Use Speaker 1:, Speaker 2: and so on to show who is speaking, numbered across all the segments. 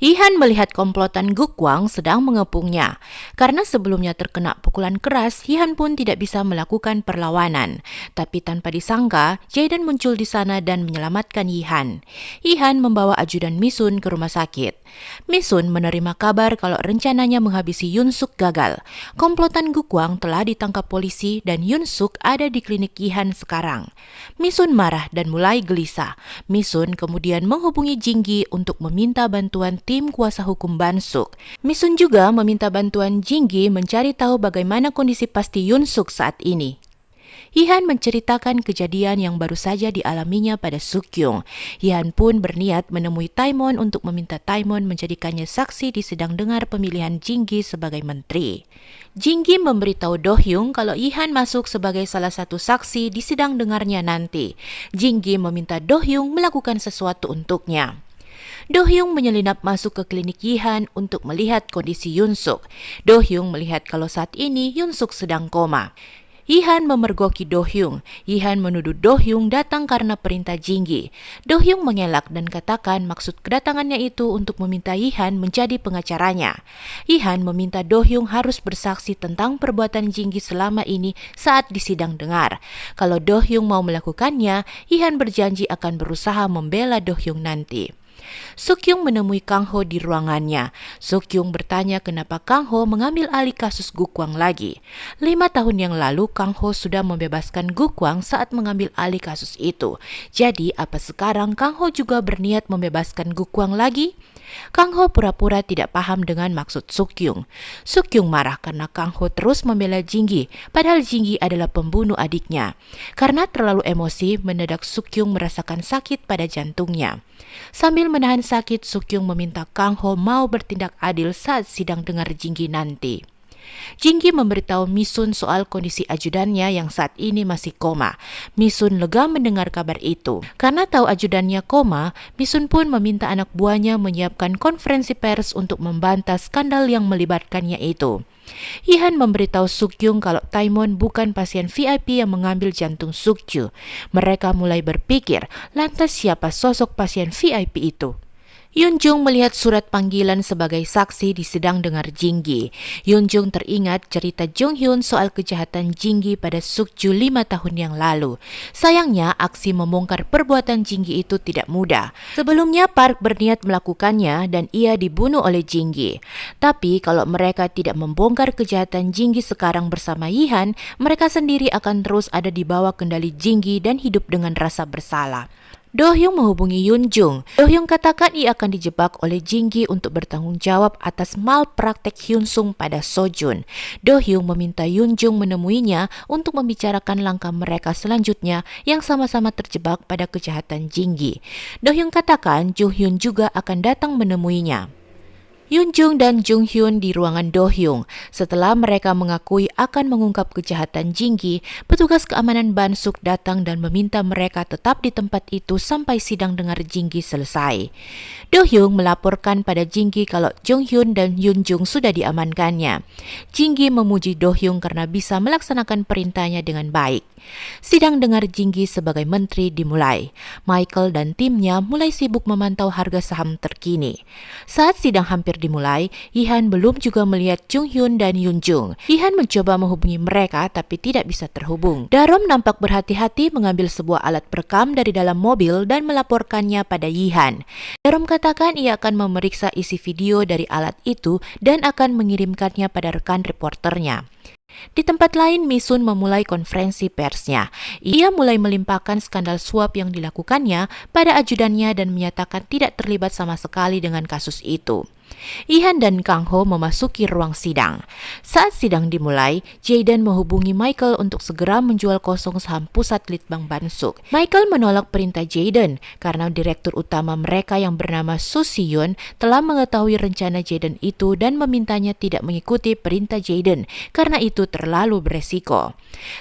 Speaker 1: Ihan melihat komplotan Gukwang sedang mengepungnya. Karena sebelumnya terkena pukulan keras, Ihan pun tidak bisa melakukan perlawanan. Tapi tanpa disangka, Jaden muncul di sana dan menyelamatkan Ihan. Ihan membawa ajudan Misun ke rumah sakit. Misun menerima kabar kalau rencananya menghabisi Yunsuk gagal. Komplotan Gukwang telah ditangkap polisi dan Yunsuk ada di klinik Ihan sekarang. Misun marah dan mulai gelisah. Misun kemudian menghubungi Jinggi untuk meminta bantuan tim kuasa hukum Bansuk. Misun juga meminta bantuan Jinggi mencari tahu bagaimana kondisi pasti Yunsuk saat ini. Ihan menceritakan kejadian yang baru saja dialaminya pada Sukyung. Ihan pun berniat menemui Taimon untuk meminta Taimon menjadikannya saksi di sidang dengar pemilihan Jinggi sebagai menteri. Jinggi memberitahu Do-hyung kalau Ihan masuk sebagai salah satu saksi di sidang dengarnya nanti. Jinggi meminta Do-hyung melakukan sesuatu untuknya. Do-hyung menyelinap masuk ke klinik Ihan untuk melihat kondisi Yunsuk. Do-hyung melihat kalau saat ini Yunsuk sedang koma. Ihan memergoki Do-hyung. Ihan menuduh Do-hyung datang karena perintah Jinggi. Do-hyung mengelak dan katakan maksud kedatangannya itu untuk meminta Ihan menjadi pengacaranya. Ihan meminta Do-hyung harus bersaksi tentang perbuatan Jinggi selama ini saat di sidang dengar. Kalau Do-hyung mau melakukannya, Ihan berjanji akan berusaha membela Do-hyung nanti. Sukyung menemui Kang Ho di ruangannya. Sukyung bertanya kenapa Kang Ho mengambil alih kasus Gukwang lagi. 5 tahun yang lalu Kang Ho sudah membebaskan Gukwang saat mengambil alih kasus itu. Jadi apa sekarang Kang Ho juga berniat membebaskan Gukwang lagi? Kang Ho pura-pura tidak paham dengan maksud Sukyung. Sukyung marah karena Kang Ho terus membela Jinggi, padahal Jinggi adalah pembunuh adiknya. Karena terlalu emosi, mendadak Sukyung merasakan sakit pada jantungnya. Sambil menahan sakit, Sukyung meminta Kang Ho mau bertindak adil saat sidang dengar Jinggi nanti. Jinggi memberitahu Misun soal kondisi ajudannya yang saat ini masih koma. Misun lega mendengar kabar itu. Karena tahu ajudannya koma, Misun pun meminta anak buahnya menyiapkan konferensi pers untuk membantah skandal yang melibatkannya itu. Ihan memberitahu Sukyung kalau Taimon bukan pasien VIP yang mengambil jantung Sukju. Mereka mulai berpikir, lantas siapa sosok pasien VIP itu? Yunjung melihat surat panggilan sebagai saksi di sidang dengar Jinggi. Yunjung teringat cerita Jonghyun soal kejahatan Jinggi pada Sukju 5 tahun yang lalu. Sayangnya, aksi membongkar perbuatan Jinggi itu tidak mudah. Sebelumnya, Park berniat melakukannya dan ia dibunuh oleh Jinggi. Tapi kalau mereka tidak membongkar kejahatan Jinggi sekarang bersama Yihan, mereka sendiri akan terus ada di bawah kendali Jinggi dan hidup dengan rasa bersalah. Do-hyung menghubungi Yunjung. Do-hyung katakan ia akan dijebak oleh Jinggi untuk bertanggung jawab atas malpraktek Hyunsung pada Sojun. Do-hyung meminta Yunjung menemuinya untuk membicarakan langkah mereka selanjutnya yang sama-sama terjebak pada kejahatan Jinggi. Do-hyung katakan Jung-hyun juga akan datang menemuinya. Yunjung dan Jung-hyun di ruangan Do-hyung. Setelah mereka mengakui akan mengungkap kejahatan Jinggi, petugas keamanan Bansuk datang dan meminta mereka tetap di tempat itu sampai sidang dengar Jinggi selesai. Do-hyung melaporkan pada Jinggi kalau Jung-hyun dan Yunjung sudah diamankannya. Jinggi memuji Do-hyung karena bisa melaksanakan perintahnya dengan baik. Sidang dengar Jinggi sebagai menteri dimulai. Michael dan timnya mulai sibuk memantau harga saham terkini. Saat sidang hampir dimulai, Yihan belum juga melihat Jung-hyun dan Yunjung. Yihan mencoba menghubungi mereka tapi tidak bisa terhubung. Darom nampak berhati-hati mengambil sebuah alat perekam dari dalam mobil dan melaporkannya pada Yihan. Darom katakan ia akan memeriksa isi video dari alat itu dan akan mengirimkannya pada rekan reporternya. Di tempat lain, Misun memulai konferensi persnya. Ia mulai melimpahkan skandal suap yang dilakukannya pada ajudannya dan menyatakan tidak terlibat sama sekali dengan kasus itu. Ihan dan Kang Ho memasuki ruang sidang. Saat sidang dimulai, Jaden menghubungi Michael untuk segera menjual kosong saham pusat Litbang Bansuk. Michael menolak perintah Jaden karena direktur utama mereka yang bernama Soo Si-yoon telah mengetahui rencana Jaden itu dan memintanya tidak mengikuti perintah Jaden karena itu terlalu beresiko.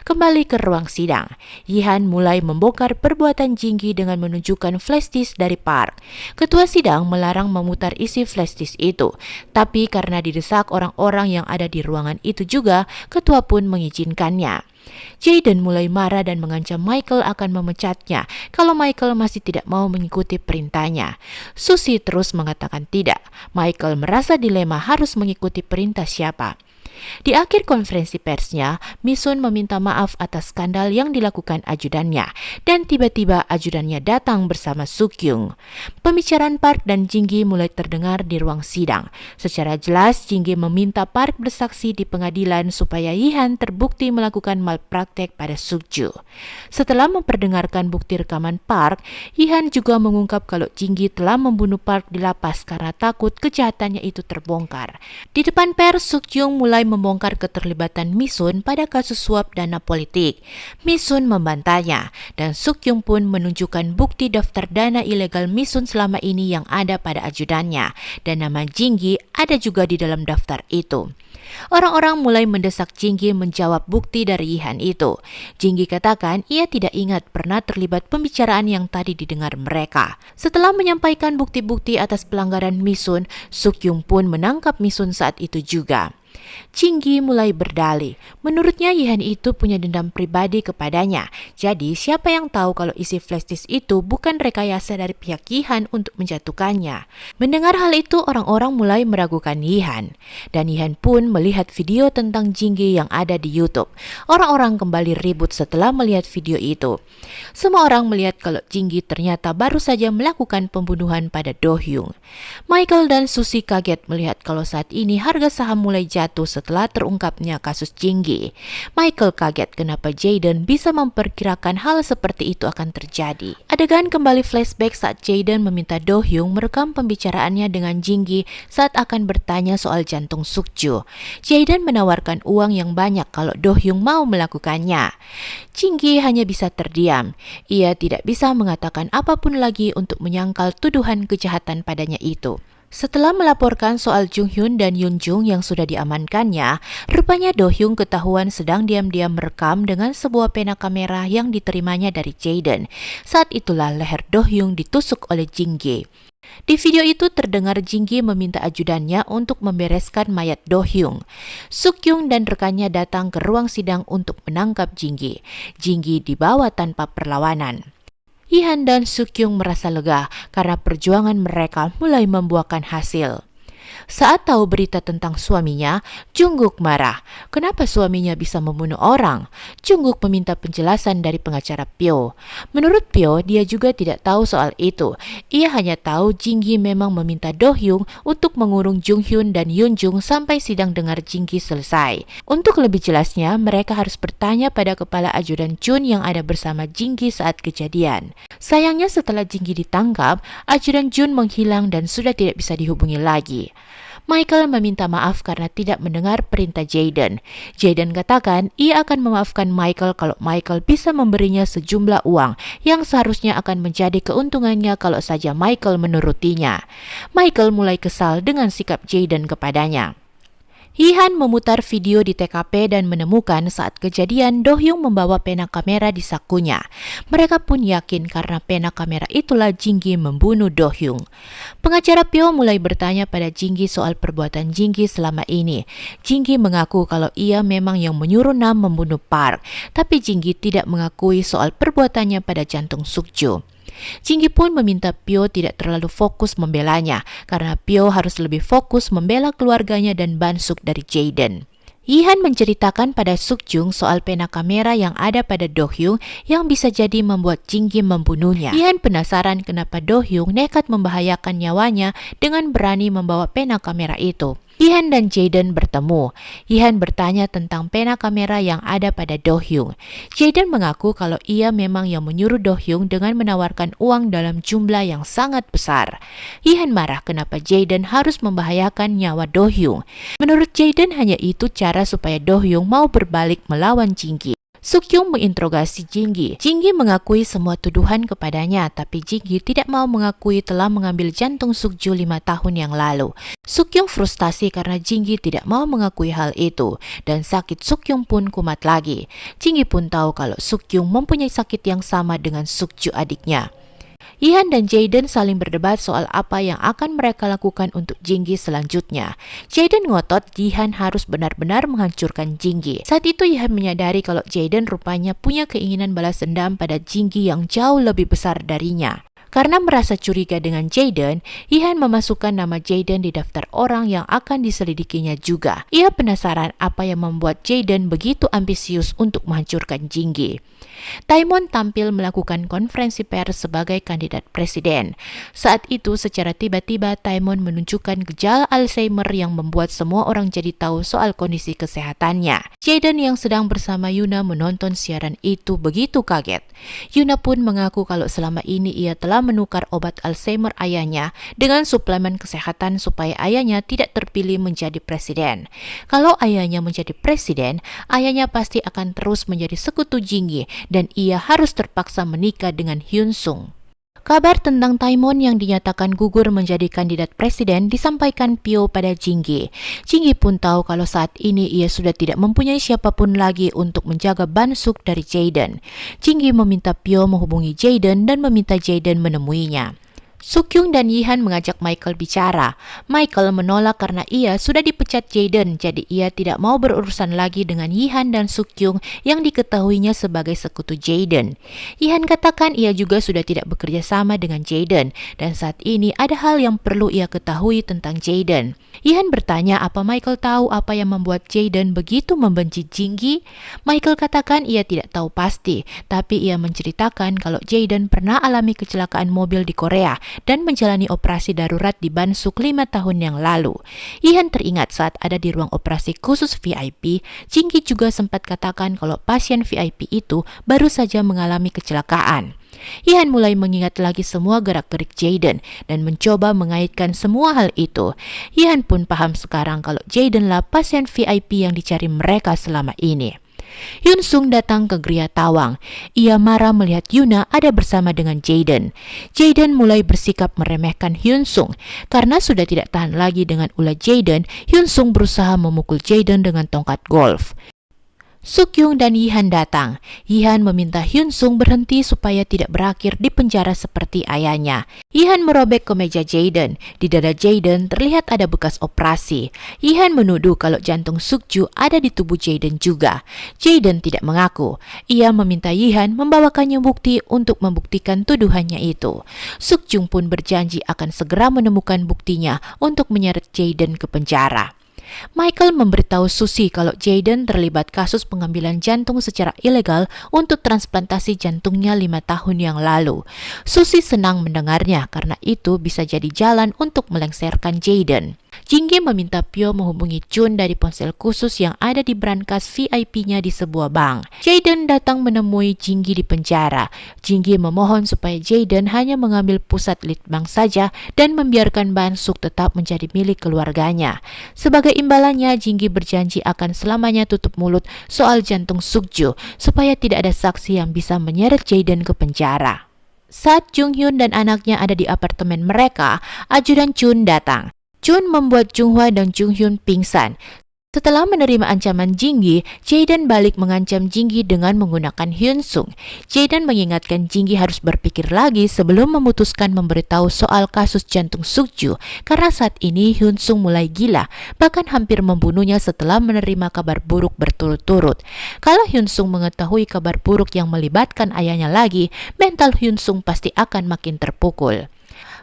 Speaker 1: Kembali ke ruang sidang, Yihan mulai membongkar perbuatan Jinggi dengan menunjukkan flash disk dari Park. Ketua sidang melarang memutar isi flash disk itu, tapi karena didesak orang-orang yang ada di ruangan itu juga, ketua pun mengizinkannya. Jaden mulai marah dan mengancam Michael akan memecatnya kalau Michael masih tidak mau mengikuti perintahnya. Susie terus mengatakan tidak. Michael merasa dilema harus mengikuti perintah siapa. Di akhir konferensi persnya, Misun meminta maaf atas skandal yang dilakukan ajudannya, dan tiba-tiba ajudannya datang bersama Sukyung. Pembicaraan Park dan Jinggi mulai terdengar di ruang sidang. Secara jelas, Jinggi meminta Park bersaksi di pengadilan supaya Yihan terbukti melakukan malpraktek pada Sukju. Setelah memperdengarkan bukti rekaman Park, Yihan juga mengungkap kalau Jinggi telah membunuh Park di lapas karena takut kejahatannya itu terbongkar. Di depan pers, Sukyung mulai membongkar keterlibatan Misun pada kasus suap dana politik. Misun membantahnya, dan Sukyung pun menunjukkan bukti daftar dana ilegal Misun selama ini yang ada pada ajudannya, dan nama Jinggi ada juga di dalam daftar itu. Orang-orang mulai mendesak Jinggi menjawab bukti dari Yihan itu. Jinggi katakan ia tidak ingat pernah terlibat pembicaraan yang tadi didengar mereka. Setelah menyampaikan bukti-bukti atas pelanggaran Misun, Sukyung pun menangkap Misun saat itu juga. Jinggi mulai berdalih. Menurutnya Yihan itu punya dendam pribadi kepadanya. Jadi siapa yang tahu kalau isi flash disk itu bukan rekayasa dari pihak Yihan untuk menjatuhkannya. Mendengar hal itu, orang-orang mulai meragukan Yihan. Dan Yihan pun melihat video tentang Jinggi yang ada di YouTube. Orang-orang kembali ribut setelah melihat video itu. Semua orang melihat kalau Jinggi ternyata baru saja melakukan pembunuhan pada Do Hyung. Michael dan Susie kaget melihat kalau saat ini harga saham mulai jatuh setelah terungkapnya kasus Jinggi. Michael kaget kenapa Jaden bisa memperkirakan hal seperti itu akan terjadi. Adegan kembali flashback saat Jaden meminta Do Hyung merekam pembicaraannya dengan Jinggi saat akan bertanya soal jantung Sukju. Jaden menawarkan uang yang banyak kalau Do Hyung mau melakukannya. Jinggi hanya bisa terdiam. Ia tidak bisa mengatakan apapun lagi untuk menyangkal tuduhan kejahatan padanya itu. Setelah melaporkan soal Jung Hyun dan Yoon Jung yang sudah diamankannya, rupanya Do Hyung ketahuan sedang diam-diam merekam dengan sebuah pena kamera yang diterimanya dari Jaden. Saat itulah leher Do Hyung ditusuk oleh Jinggi. Di video itu terdengar Jinggi meminta ajudannya untuk membereskan mayat Do Hyung. Sukyung dan rekannya datang ke ruang sidang untuk menangkap Jinggi. Jinggi dibawa tanpa perlawanan. Yihan dan Sukyung merasa lega karena perjuangan mereka mulai membuahkan hasil. Saat tahu berita tentang suaminya, Jungkook marah. Kenapa suaminya bisa membunuh orang? Jungkook meminta penjelasan dari pengacara Pyo. Menurut Pyo, dia juga tidak tahu soal itu. Ia hanya tahu Jinggi memang meminta Do Hyung untuk mengurung Jung Hyun dan Yoon Jung sampai sidang dengar Jinggi selesai. Untuk lebih jelasnya, mereka harus bertanya pada kepala ajudan Chun yang ada bersama Jinggi saat kejadian. Sayangnya setelah Jinggi ditangkap, ajudan Jun menghilang dan sudah tidak bisa dihubungi lagi. Michael meminta maaf karena tidak mendengar perintah Jaden. Jaden katakan ia akan memaafkan Michael kalau Michael bisa memberinya sejumlah uang yang seharusnya akan menjadi keuntungannya kalau saja Michael menurutinya. Michael mulai kesal dengan sikap Jaden kepadanya. Yihan memutar video di TKP dan menemukan saat kejadian Do Hyung membawa pena kamera di sakunya. Mereka pun yakin karena pena kamera itulah Jinggi membunuh Do Hyung. Pengacara Pyo mulai bertanya pada Jinggi soal perbuatan Jinggi selama ini. Jinggi mengaku kalau ia memang yang menyuruh Nam membunuh Park, tapi Jinggi tidak mengakui soal perbuatannya pada jantung Sukju. Jinggi pun meminta Pyo tidak terlalu fokus membelanya karena Pyo harus lebih fokus membela keluarganya dan Bansuk dari Jaden. Yihan menceritakan pada Sukjung soal pena kamera yang ada pada Do Hyung yang bisa jadi membuat Jinggi membunuhnya. Yihan penasaran kenapa Do Hyung nekat membahayakan nyawanya dengan berani membawa pena kamera itu. Yihan dan Jaden bertemu. Yihan bertanya tentang pena kamera yang ada pada Do Hyung. Jaden mengaku kalau ia memang yang menyuruh Do Hyung dengan menawarkan uang dalam jumlah yang sangat besar. Yihan marah kenapa Jaden harus membahayakan nyawa Do Hyung. Menurut Jaden hanya itu cara supaya Do Hyung mau berbalik melawan Jinggi. Sukyung menginterogasi Jinggi. Jinggi mengakui semua tuduhan kepadanya, tapi Jinggi tidak mau mengakui telah mengambil jantung Sukju 5 tahun yang lalu. Sukyung frustasi karena Jinggi tidak mau mengakui hal itu, dan sakit Sukyung pun kumat lagi. Jinggi pun tahu kalau Sukyung mempunyai sakit yang sama dengan Sukju adiknya. Ihan dan Jaden saling berdebat soal apa yang akan mereka lakukan untuk Jinggi selanjutnya. Jaden ngotot Ihan harus benar-benar menghancurkan Jinggi. Saat itu Ihan menyadari kalau Jaden rupanya punya keinginan balas dendam pada Jinggi yang jauh lebih besar darinya. Karena merasa curiga dengan Jaden, Ihan memasukkan nama Jaden di daftar orang yang akan diselidikinya juga. Ia penasaran apa yang membuat Jaden begitu ambisius untuk menghancurkan Jinggi. Taimon tampil melakukan konferensi pers sebagai kandidat presiden. Saat itu secara tiba-tiba Taimon menunjukkan gejala Alzheimer yang membuat semua orang jadi tahu soal kondisi kesehatannya. Jaden yang sedang bersama Yuna menonton siaran itu begitu kaget. Yuna pun mengaku kalau selama ini ia telah menukar obat Alzheimer ayahnya dengan suplemen kesehatan supaya ayahnya tidak terpilih menjadi presiden. Kalau ayahnya menjadi presiden, ayahnya pasti akan terus menjadi sekutu Jinggi dan ia harus terpaksa menikah dengan Hyun Sung. Kabar tentang Taimon yang dinyatakan gugur menjadi kandidat presiden disampaikan Pyo pada Jinggi. Jinggi pun tahu kalau saat ini ia sudah tidak mempunyai siapapun lagi untuk menjaga Bansuk dari Jaden. Jinggi meminta Pyo menghubungi Jaden dan meminta Jaden menemuinya. Sukyung dan Yihan mengajak Michael bicara. Michael menolak karena ia sudah dipecat Jaden, jadi ia tidak mau berurusan lagi dengan Yihan dan Sukyung yang diketahuinya sebagai sekutu Jaden. Yihan katakan ia juga sudah tidak bekerja sama dengan Jaden, dan saat ini ada hal yang perlu ia ketahui tentang Jaden. Yihan bertanya apa Michael tahu apa yang membuat Jaden begitu membenci Jinggi. Michael katakan ia tidak tahu pasti, tapi ia menceritakan kalau Jaden pernah alami kecelakaan mobil di Korea dan menjalani operasi darurat di Bansuk 5 tahun yang lalu. Yihan teringat saat ada di ruang operasi khusus VIP, Jinggi juga sempat katakan kalau pasien VIP itu baru saja mengalami kecelakaan. Yihan mulai mengingat lagi semua gerak-gerik Jaden dan mencoba mengaitkan semua hal itu. Yihan pun paham sekarang kalau Jaden lah pasien VIP yang dicari mereka selama ini. Hyun Sung datang ke Gria Tawang. Ia marah melihat Yuna ada bersama dengan Jaden. Jaden mulai bersikap meremehkan Hyun Sung. Karena sudah tidak tahan lagi dengan ulah Jaden, Hyun Sung berusaha memukul Jaden dengan tongkat golf. Sukyung dan Yihan datang. Yihan meminta Hyun Sung berhenti supaya tidak berakhir di penjara seperti ayahnya. Yihan merobek kemeja Jaden. Di dada Jaden terlihat ada bekas operasi. Yihan menuduh kalau jantung Sukju ada di tubuh Jaden juga. Jaden tidak mengaku. Ia meminta Yihan membawakannya bukti untuk membuktikan tuduhannya itu. Sukjung pun berjanji akan segera menemukan buktinya untuk menyeret Jaden ke penjara. Michael memberitahu Susie kalau Jaden terlibat kasus pengambilan jantung secara ilegal untuk transplantasi jantungnya 5 tahun yang lalu. Susie senang mendengarnya karena itu bisa jadi jalan untuk melengsarkan Jaden. Jinggi meminta Pyo menghubungi Chun dari ponsel khusus yang ada di brankas VIP-nya di sebuah bank. Jaden datang menemui Jinggi di penjara. Jinggi memohon supaya Jaden hanya mengambil pusat lead bank saja dan membiarkan Bansuk tetap menjadi milik keluarganya. Sebagai imbalannya, Jinggi berjanji akan selamanya tutup mulut soal jantung Sukju supaya tidak ada saksi yang bisa menyeret Jaden ke penjara. Saat Jung Hyun dan anaknya ada di apartemen mereka, ajudan Chun datang. Chun membuat Jung Hwa dan Jung Hyun pingsan. Setelah menerima ancaman Jinggi, Jaden balik mengancam Jinggi dengan menggunakan Hyun Sung. Jaden mengingatkan Jinggi harus berpikir lagi sebelum memutuskan memberitahu soal kasus jantung Sukju, karena saat ini Hyun Sung mulai gila, bahkan hampir membunuhnya setelah menerima kabar buruk berturut-turut. Kalau Hyun Sung mengetahui kabar buruk yang melibatkan ayahnya lagi, mental Hyun Sung pasti akan makin terpukul.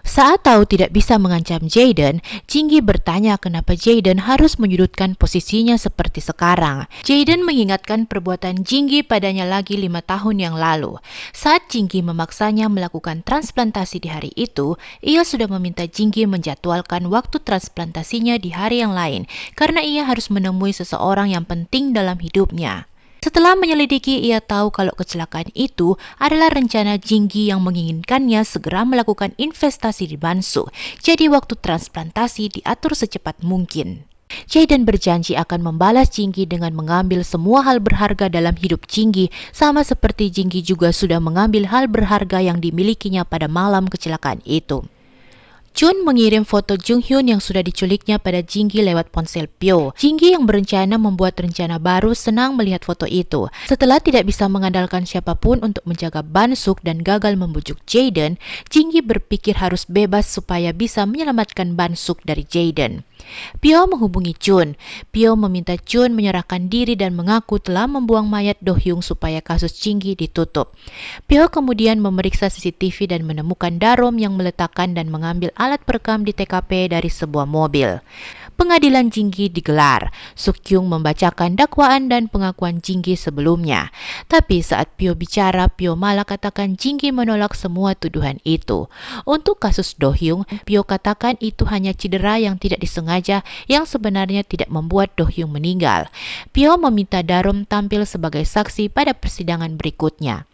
Speaker 1: Saat tahu tidak bisa mengancam Jaden, Jinggi bertanya kenapa Jaden harus menyudutkan posisinya seperti sekarang. Jaden mengingatkan perbuatan Jinggi padanya lagi 5 tahun yang lalu. Saat Jinggi memaksanya melakukan transplantasi di hari itu, ia sudah meminta Jinggi menjadwalkan waktu transplantasinya di hari yang lain karena ia harus menemui seseorang yang penting dalam hidupnya. Setelah menyelidiki, ia tahu kalau kecelakaan itu adalah rencana Jinggi yang menginginkannya segera melakukan investasi di Bansuk. Jadi waktu transplantasi diatur secepat mungkin. Jaden berjanji akan membalas Jinggi dengan mengambil semua hal berharga dalam hidup Jinggi, sama seperti Jinggi juga sudah mengambil hal berharga yang dimilikinya pada malam kecelakaan itu. Chun mengirim foto Jung Hyun yang sudah diculiknya pada Jinggi lewat ponsel Pyo. Jinggi yang berencana membuat rencana baru senang melihat foto itu. Setelah tidak bisa mengandalkan siapapun untuk menjaga Ban Suk dan gagal membujuk Jaden, Jinggi berpikir harus bebas supaya bisa menyelamatkan Ban Suk dari Jaden. Pyo menghubungi Chun. Pyo meminta Chun menyerahkan diri dan mengaku telah membuang mayat Do Hyung supaya kasus Jinggi ditutup. Pyo kemudian memeriksa CCTV dan menemukan Darom yang meletakkan dan mengambil alat perekam di TKP dari sebuah mobil. Pengadilan Jinggi digelar. Suk-kyung membacakan dakwaan dan pengakuan Jinggi sebelumnya. Tapi saat Pyo bicara, Pyo malah katakan Jinggi menolak semua tuduhan itu. Untuk kasus Do Hyung, Pyo katakan itu hanya cedera yang tidak disengaja yang sebenarnya tidak membuat Do Hyung meninggal. Pyo meminta Darom tampil sebagai saksi pada persidangan berikutnya.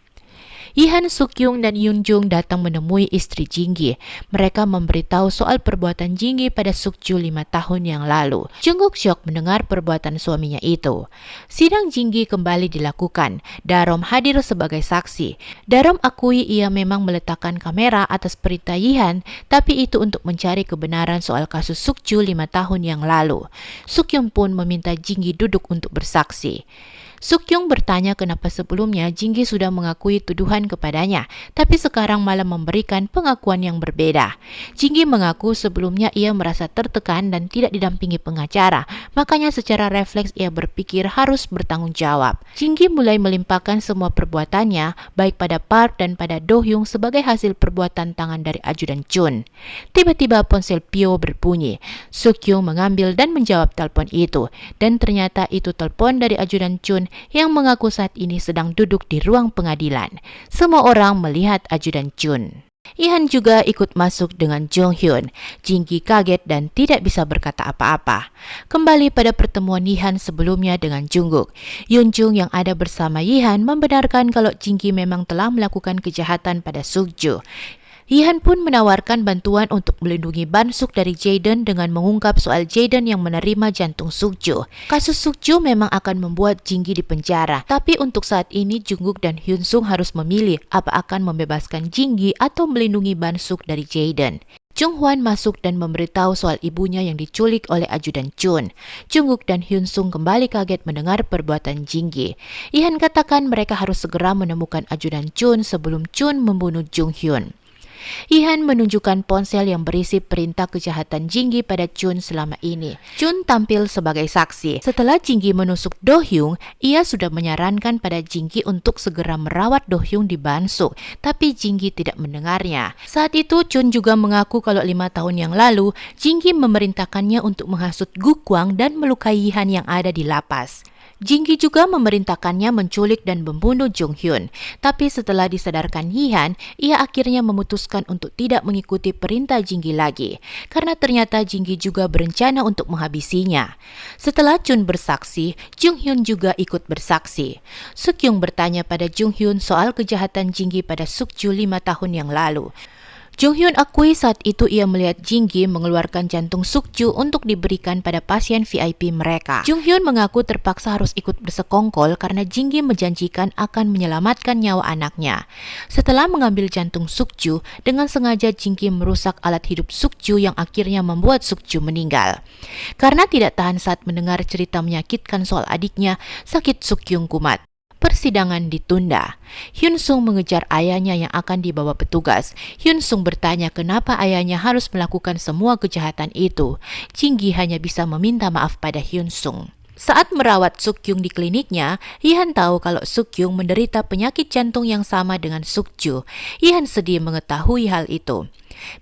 Speaker 1: Yihan, Suk-kyung, dan Yoon-jung datang menemui istri Jinggi. Mereka memberitahu soal perbuatan Jinggi pada Suk-ju 5 tahun yang lalu. Jungkook syok mendengar perbuatan suaminya itu. Sidang Jinggi kembali dilakukan. Darom hadir sebagai saksi. Darom akui ia memang meletakkan kamera atas perintah Yihan, tapi itu untuk mencari kebenaran soal kasus Suk-ju 5 tahun yang lalu. Suk-kyung pun meminta Jinggi duduk untuk bersaksi. Suk-kyung bertanya kenapa sebelumnya Jinggi sudah mengakui tuduhan kepadanya, tapi sekarang malah memberikan pengakuan yang berbeda. Jinggi mengaku sebelumnya ia merasa tertekan dan tidak didampingi pengacara, makanya secara refleks ia berpikir harus bertanggung jawab. Jinggi mulai melimpahkan semua perbuatannya, baik pada Park dan pada Do Hyung sebagai hasil perbuatan tangan dari ajudan Chun. Tiba-tiba ponsel Pyo berbunyi. Suk-kyung mengambil dan menjawab telepon itu, dan ternyata itu telepon dari ajudan Chun yang mengaku saat ini sedang duduk di ruang pengadilan. Semua orang melihat ajudan Chun. Yihan juga ikut masuk dengan Jung Hyun. Jinggi kaget dan tidak bisa berkata apa-apa. Kembali pada pertemuan Yihan sebelumnya dengan Jungkook. Yoon-jung yang ada bersama Yihan membenarkan kalau Jinggi memang telah melakukan kejahatan pada Suk-ju. Yihan pun menawarkan bantuan untuk melindungi Ban Suk dari Jaden dengan mengungkap soal Jaden yang menerima jantung Suk-ju. Kasus Suk-ju memang akan membuat Jinggi dipenjara, tapi untuk saat ini Jungkook dan Hyun-sung harus memilih apa akan membebaskan Jinggi atau melindungi Ban Suk dari Jaden. Jung Hwan masuk dan memberitahu soal ibunya yang diculik oleh ajudan Chun. Jungkook dan Hyun-sung kembali kaget mendengar perbuatan Jinggi. Yihan katakan mereka harus segera menemukan ajudan Chun sebelum Chun membunuh Jung Hyun. Yihan menunjukkan ponsel yang berisi perintah kejahatan Jinggi pada Chun selama ini. Chun tampil sebagai saksi. Setelah Jinggi menusuk Do Hyung, ia sudah menyarankan pada Jinggi untuk segera merawat Do Hyung di Ban Suk, tapi Jinggi tidak mendengarnya. Saat itu Chun juga mengaku kalau 5 tahun yang lalu, Jinggi memerintahkannya untuk menghasut Guk Kwang dan melukai Yihan yang ada di lapas. Jinggi juga memerintahkannya menculik dan membunuh Jung Hyun. Tapi setelah disadarkan Yihan, ia akhirnya memutuskan untuk tidak mengikuti perintah Jinggi lagi. Karena ternyata Jinggi juga berencana untuk menghabisinya. Setelah Chun bersaksi, Jung Hyun juga ikut bersaksi. Suk-kyung bertanya pada Jung Hyun soal kejahatan Jinggi pada Suk-ju 5 tahun yang lalu. Jung Hyun akui saat itu ia melihat Jinggi mengeluarkan jantung Suk-ju untuk diberikan pada pasien VIP mereka. Jung Hyun mengaku terpaksa harus ikut bersekongkol karena Jinggi menjanjikan akan menyelamatkan nyawa anaknya. Setelah mengambil jantung Suk-ju, dengan sengaja Jinggi merusak alat hidup Suk-ju yang akhirnya membuat Suk-ju meninggal. Karena tidak tahan saat mendengar cerita menyakitkan soal adiknya, sakit Suk-kyung kumat. Persidangan ditunda. Hyun-sung mengejar ayahnya yang akan dibawa petugas. Hyun-sung bertanya kenapa ayahnya harus melakukan semua kejahatan itu. Jinggi hanya bisa meminta maaf pada Hyun-sung. Saat merawat Suk-kyung di kliniknya, Yihan tahu kalau Suk-kyung menderita penyakit jantung yang sama dengan Suk-ju. Yihan sedih mengetahui hal itu.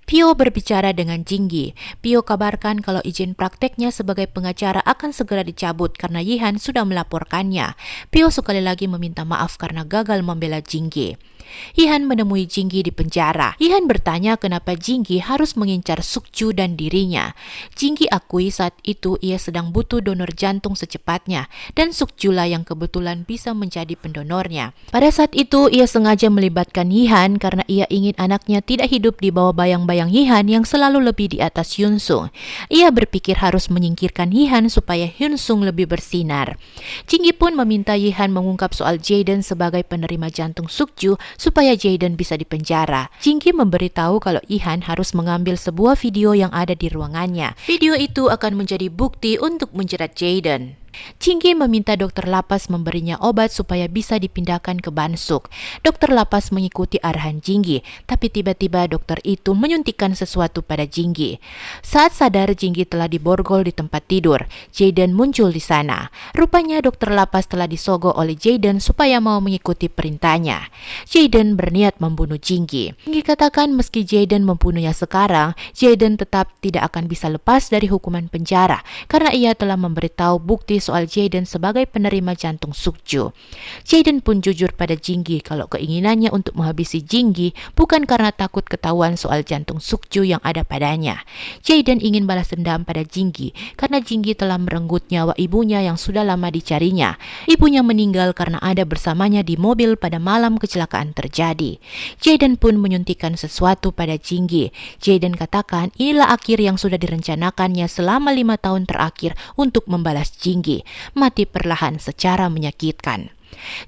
Speaker 1: Pyo berbicara dengan Jinggi. Pyo kabarkan kalau izin prakteknya sebagai pengacara akan segera dicabut karena Yihan sudah melaporkannya. Pyo sekali lagi meminta maaf karena gagal membela Jinggi. Yihan menemui Jinggi di penjara. Yihan bertanya kenapa Jinggi harus mengincar Suk-ju dan dirinya. Jinggi akui saat itu ia sedang butuh donor jantung secepatnya dan Suk-ju lah yang kebetulan bisa menjadi pendonornya. Pada saat itu ia sengaja melibatkan Yihan karena ia ingin anaknya tidak hidup di bawah bayang-bayang Yihan yang selalu lebih di atas Hyun-sung. Ia berpikir harus menyingkirkan Yihan supaya Hyun-sung lebih bersinar. Jinggi pun meminta Yihan mengungkap soal Jaden sebagai penerima jantung Suk-ju supaya Jaden bisa dipenjara. Jinggi memberitahu kalau Ihan harus mengambil sebuah video yang ada di ruangannya. Video itu akan menjadi bukti untuk menjerat Jaden. Jinggi meminta dokter lapas memberinya obat supaya bisa dipindahkan ke Bansuk. Dokter lapas mengikuti arahan Jinggi, tapi tiba-tiba dokter itu menyuntikkan sesuatu pada Jinggi. Saat sadar Jinggi telah diborgol di tempat tidur, Jaden muncul di sana. Rupanya dokter lapas telah disogok oleh Jaden supaya mau mengikuti perintahnya. Jaden berniat membunuh Jinggi. Jinggi katakan meski Jaden membunuhnya sekarang, Jaden tetap tidak akan bisa lepas dari hukuman penjara karena ia telah memberitahu bukti soal Jaden sebagai penerima jantung Sukju. Jaden pun jujur pada Jinggi kalau keinginannya untuk menghabisi Jinggi bukan karena takut ketahuan soal jantung Sukju yang ada padanya. Jaden ingin balas dendam pada Jinggi karena Jinggi telah merenggut nyawa ibunya yang sudah lama dicarinya. Ibunya meninggal karena ada bersamanya di mobil pada malam kecelakaan terjadi. Jaden pun menyuntikkan sesuatu pada Jinggi. Jaden katakan inilah akhir yang sudah direncanakannya selama 5 tahun terakhir untuk membalas Jinggi. Mati perlahan secara menyakitkan.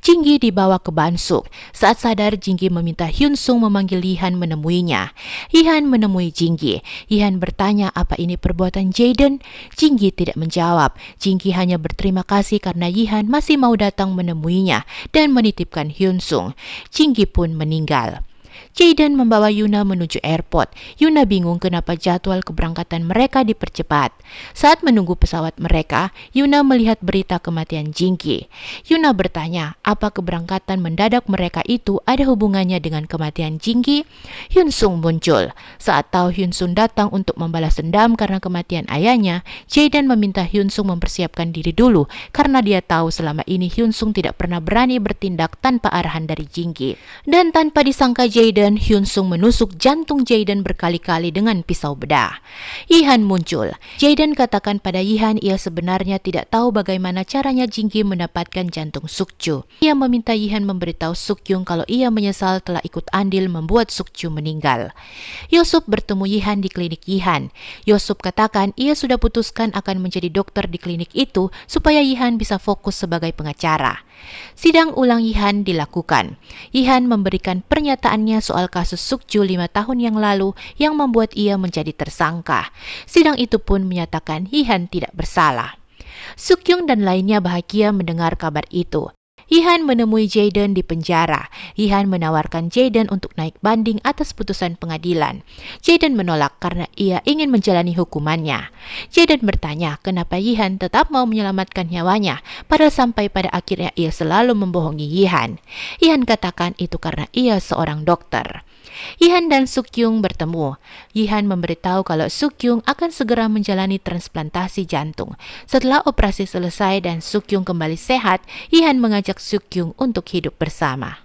Speaker 1: Jinggi dibawa ke Bansuk. Saat sadar, Jinggi meminta Hyun Sung memanggil Yihan menemuinya. Yihan menemui Jinggi. Yihan bertanya apa ini perbuatan Jaden. Jinggi tidak menjawab. Jinggi hanya berterima kasih karena Yihan masih mau datang menemuinya dan menitipkan Hyun Sung. Jinggi pun meninggal. Jaden membawa Yuna menuju airport. Yuna bingung kenapa jadwal keberangkatan mereka dipercepat. Saat menunggu pesawat mereka, Yuna melihat berita kematian Jinggi. Yuna bertanya, apa keberangkatan mendadak mereka itu ada hubungannya dengan kematian Jinggi? Hyun Sung muncul. Saat tahu Hyun Sung datang untuk membalas dendam karena kematian ayahnya, Jaden meminta Hyun Sung mempersiapkan diri dulu karena dia tahu selama ini Hyun Sung tidak pernah berani bertindak tanpa arahan dari Jinggi. Dan tanpa disangka Jaden, Hyun Sung menusuk jantung Jaden berkali-kali dengan pisau bedah. Yihan muncul. Jaden katakan pada Yihan ia sebenarnya tidak tahu bagaimana caranya Jinggi mendapatkan jantung Sukju. Ia meminta Yihan memberitahu Sukyung kalau ia menyesal telah ikut andil membuat Sukju meninggal. Yosup bertemu Yihan di klinik Yihan. Yosup katakan ia sudah putuskan akan menjadi dokter di klinik itu supaya Yihan bisa fokus sebagai pengacara. Sidang ulang Yihan dilakukan. Yihan memberikan pernyataannya soal kasus Sukju 5 tahun yang lalu yang membuat ia menjadi tersangka. Sidang itu pun menyatakan Yihan tidak bersalah. Sukyung dan lainnya bahagia mendengar kabar itu. Yihan menemui Jaden di penjara. Yihan menawarkan Jaden untuk naik banding atas putusan pengadilan. Jaden menolak karena ia ingin menjalani hukumannya. Jaden bertanya kenapa Yihan tetap mau menyelamatkan nyawanya, padahal sampai pada akhirnya ia selalu membohongi Yihan. Yihan katakan itu karena ia seorang dokter. Yihan dan Sukyung bertemu. Yihan memberitahu kalau Sukyung akan segera menjalani transplantasi jantung. Setelah operasi selesai dan Sukyung kembali sehat, Yihan mengajak Sukyung untuk hidup bersama.